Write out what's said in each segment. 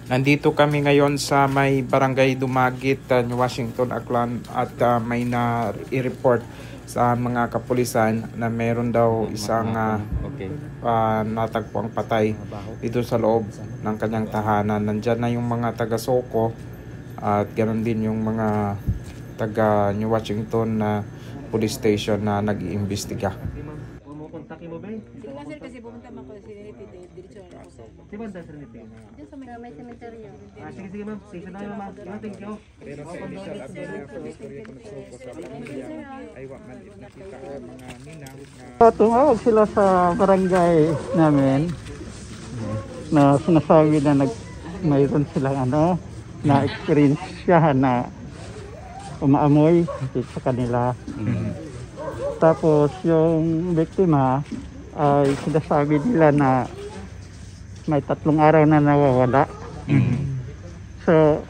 Nandito kami ngayon sa may barangay Dumagit, New Washington, Aklan at may na-report sa mga kapulisan na meron daw isang natagpuang patay dito sa loob ng kanyang tahanan. Nandyan na yung mga taga-Soko at ganoon din yung mga taga New Washington na police station na nag-iimbestiga. Kontakin mo ba? Sir, kasi pumunta man ko sa Serenity, diretso na ako. Di ba ang Serenity? Diyan sa may cemetery. Sige ma'am. Station na yun ma'am. Thank you. Pero sa initial advertisement ko nagsoko sa pamilya ay wak man nakita ang mga ninang na Tumawag sila sa barangay namin na sinasabi na mayroon silang na experience siya na umaamoy sa kanila. Tapos yung biktima ay sinasabi nila na may 3 araw na nawawala. So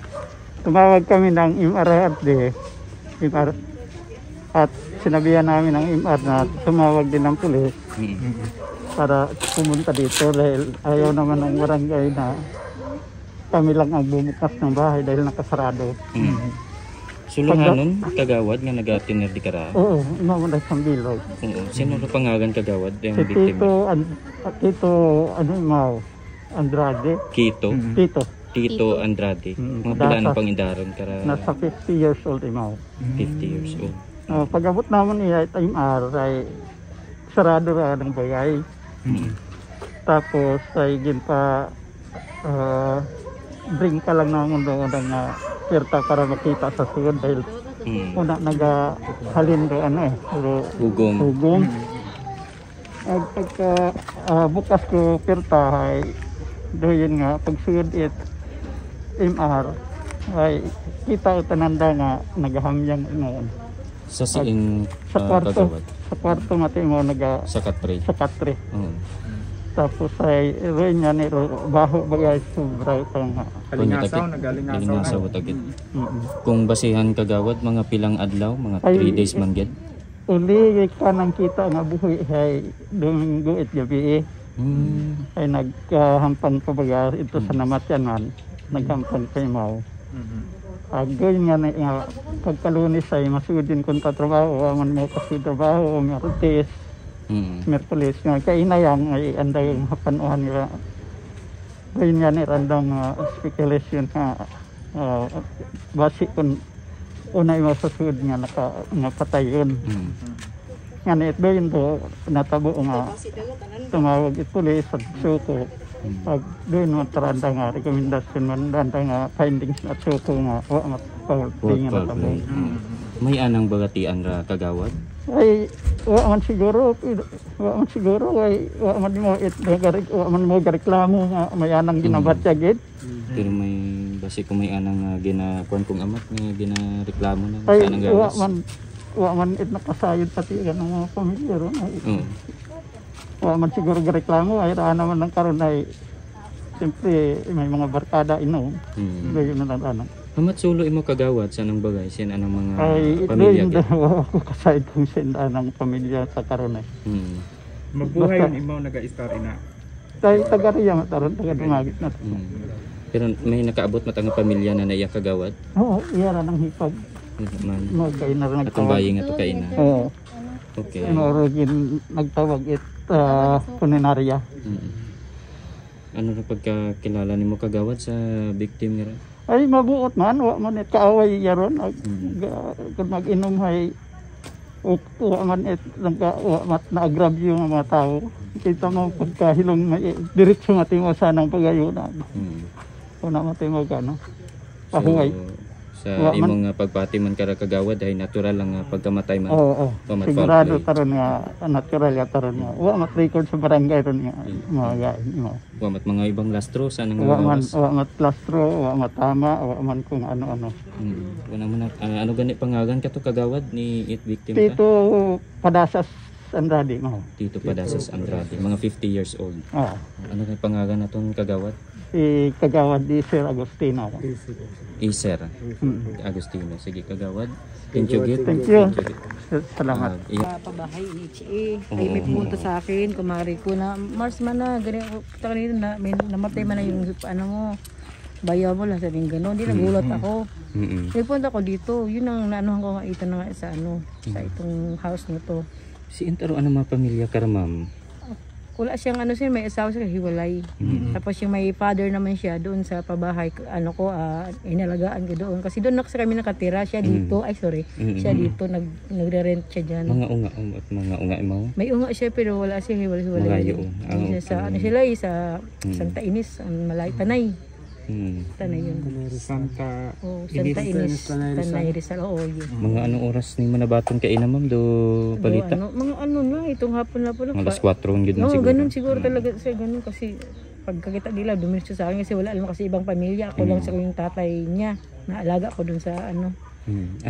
tumawag kami ng MRRD at sinabihan namin ng MR na tumawag din ng pulis para pumunta dito dahil ayaw naman ng barangay na kami lang ang bumukas ng bahay dahil nakasarado. Suluhanon, kagawad nga nagatinir di kara? Oo, mamunay sa bilog. Sino na pangagan kagawad yung Si biktima? Tito Andrade. Tito Andrade. Mga pila ng pangindaron kara? Nasa 50 years old imaw. 50 years old. Pag-abot naman niya time ay sarado ra ng bagay. Tapos ay ginpa bring ka lang naman doon ng pirta para makita sa sugod dahil una nagahalin do hugong. At pagka bukas ko pirta ay doon nga pagsugod MR ay kita o tananda nga nagahamyang noon. Sa siin Sa kwarto. kagawad? Sa kwarto mati mo Sa katre? sa katre. Tapos ay rin nga ni baho bagay sobra itong Galingasaw tagit. Kung basihan kagawad mga pilang adlaw, mga 3 days man gid. uli ka nang kita nga buhi ay Domingo at gabi ay naghampan pa bagay ito sa namatyanan naghampan kay Mau. Agoy nga pagkalunis ay masudin kung tatrabaho aman mo kasi trabaho Martes Merkulis nga kainayang ay anday yung hapanuhan nila gayon nga ni randang speculation nga basi kung unay masasud nga nakapatay yun nga na ito yun to natabo nga tumawag ituloy sa suko pag doon mo taranda nga rekomendasyon mo taranda nga findings at suko nga wa mapawalti nga natabo. May anang bagatian ra kagawad? Ay wa man siguro ay wa man mo gareklamo nga may anang ginabatya gid. Pero may basi kung may anang ginakuan kong amat nga ginareklamo na Ay sa anang gawas. wa man nakasayod pati nga ng mga pamilya ron ay wa man siguro gareklamo ay ra naman ng karon ay siyempre may mga barkada gayon na lang. Amat sulo imo kagawad sa anang bagay sin anang mga Ay pamilya ito yung ako kasayod kong sinda ng pamilya sa karon ay. mabuhay yung imaw naga-star ina. Tayo taga-riya mataron, taga-dumagit na. Pero may nakaabot matang pamilya na naiya kagawad? Oo, iyara ng hipag. Man. Magkain na rin Atong nagtawag. bayi nga to kaina. Oo. Okay. Inorigin nagtawag puninarya. Ano na pagkakilala nimo kagawad sa victim nila? Ay mabuot man, wa man kaaway yaron. Kung mag-inom ay wa man na-aggrab yung mga tao. Kita mo pagkahilong diretso mati mo sanang pagayunan. Una mati mo pahuway. Sa imong pagpati man kara kagawad ay natural lang pagkamatay man. Oo. Sigurado taron nga natural ya taron nga. Wa mat record sa barangay ron nga mga gain mo. Wa mat mga ibang lastro sa nang Wa mat plastro, wa mat tama, wa man kung ano-ano. Wala man ano gani pangalan ka to kagawad ni victim ka? Tito Padasas Andrade mo. Tito Padasas Andrade, mga 50 years old. Oo. Ano kay pangalan naton kagawad? Si kagawad di Sir Agustino. Iser Agustino. Sige kagawad. Thank you gid. Thank you. Salamat. Pabahay ni Chi. Ay may pumunta sa akin, kumari ko na Mars man na ganyan kanina na may namatay man na yung ano mo. bayaw mo lang, sabing gano'n. Di nagulat ako. Mm-mm. Nagpunta ko dito, yun ang naanuhan ko nga ito na nga sa sa itong house na to. Si Intaro, ano mga pamilya ka ma'am? Wala siyang siya, may asawa siya, hiwalay. Tapos yung may father naman siya doon sa pabahay, inalagaan ko doon. Kasi doon kami nakatira, siya dito, siya dito, nagre-rent siya dyan. Mga unga at mga unga mo? May unga siya pero wala siya, hiwalay. Malayo. Siya sa, sa Santa Ines, ang Malay, Tanay. Tanay yun. Santa Santa Ines, Tanay Rizal, oo yun. Mga anong oras ni manabaton ka ina ma'am do balita? Mga na, itong hapon na po lang. Alas 4 gid na Oo, siguro. ganun siguro talaga siya, ganun kasi pagkakita nila, dumiretso sa akin kasi wala alam kasi ibang pamilya. Ako lang sa yung tatay niya, naalaga ko dun sa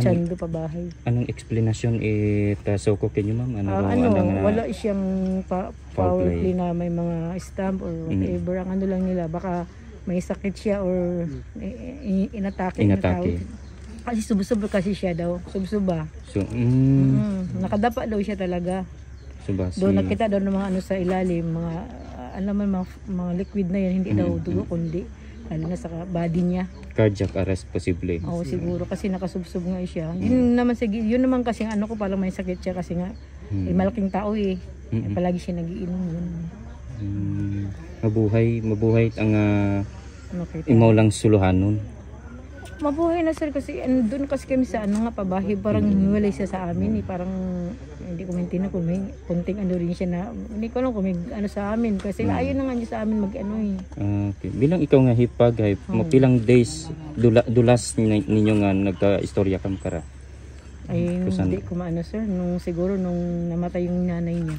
Chando pa bahay. Anong explanation itasoko kinyo ma'am? Wala siyang foul play na may mga stamp or whatever. Ang lang nila, baka may sakit siya or inatake. Kasi subsub kasi siya daw. Subsuba. So, Nakadapa daw siya talaga. Doon nakita daw ng mga sa ilalim, mga mga liquid na yan, hindi daw dugo kundi lalo na sa body niya. Cardiac arrest posible. Oo, siguro kasi nakasubsob nga siya. Yun naman kasi ko parang may sakit siya kasi nga malaking tao palagi siya nagiinom yun. Mabuhay ang imaw lang suluhan nun. Mabuhay na sir kasi doon kasi kami sa pabahay parang hiwalay siya sa amin parang hindi ko maintindihan kung may kunting rin siya na hindi ko alam kung may sa amin kasi ayaw na nga niya sa amin Okay. Bilang ikaw nga hipag pilang days dulas ninyo nga nagka-istorya kam kara? Ay hindi ko maano sir siguro nung namatay yung nanay niya.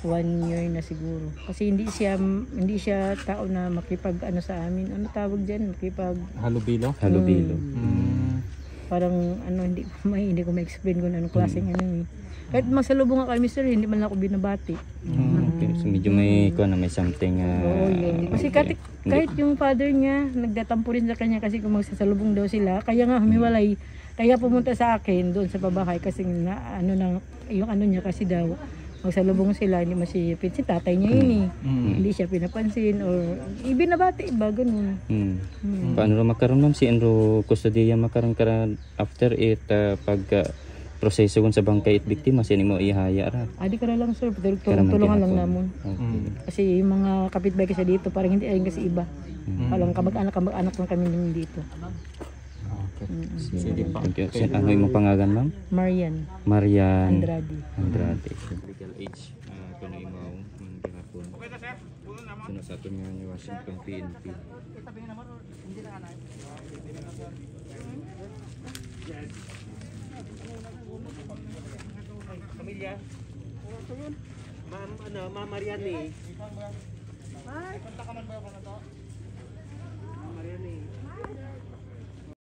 1 year na siguro. Kasi hindi siya tao na makipag sa amin. Ano tawag diyan? Makipag halubilo. Parang hindi ko ma-explain kung anong klaseng Kahit masalubong kami sir, hindi man ako binabati. Okay. So medyo may something Oo, yun. Kasi kahit yung father niya nagdatampo rin sa kanya kasi kung magsasalubong daw sila, kaya nga humiwalay. Kaya pumunta sa akin doon sa babahay kasi yung niya kasi daw magsalubong sila, hindi masipit si tatay niya yun hindi siya pinapansin or ibinabati iba ganun. Paano ro makaroon ma'am si Enro Custodia makaroon after it pag proseso sa bangkay at biktima sino mo ihaya ra? Di ka lang sir, tulungan lang namon. Kasi yung mga kapitbahay kasi dito parang hindi ayun kasi iba. Parang kamag-anak lang kami dito. Sige pa. Ano yung pangalan ma'am? Marian Andrade. Legal age kuno imaw ng gihapon. Sino sa aton nga ni Washington PNP. Pamilya. Ma'am Marian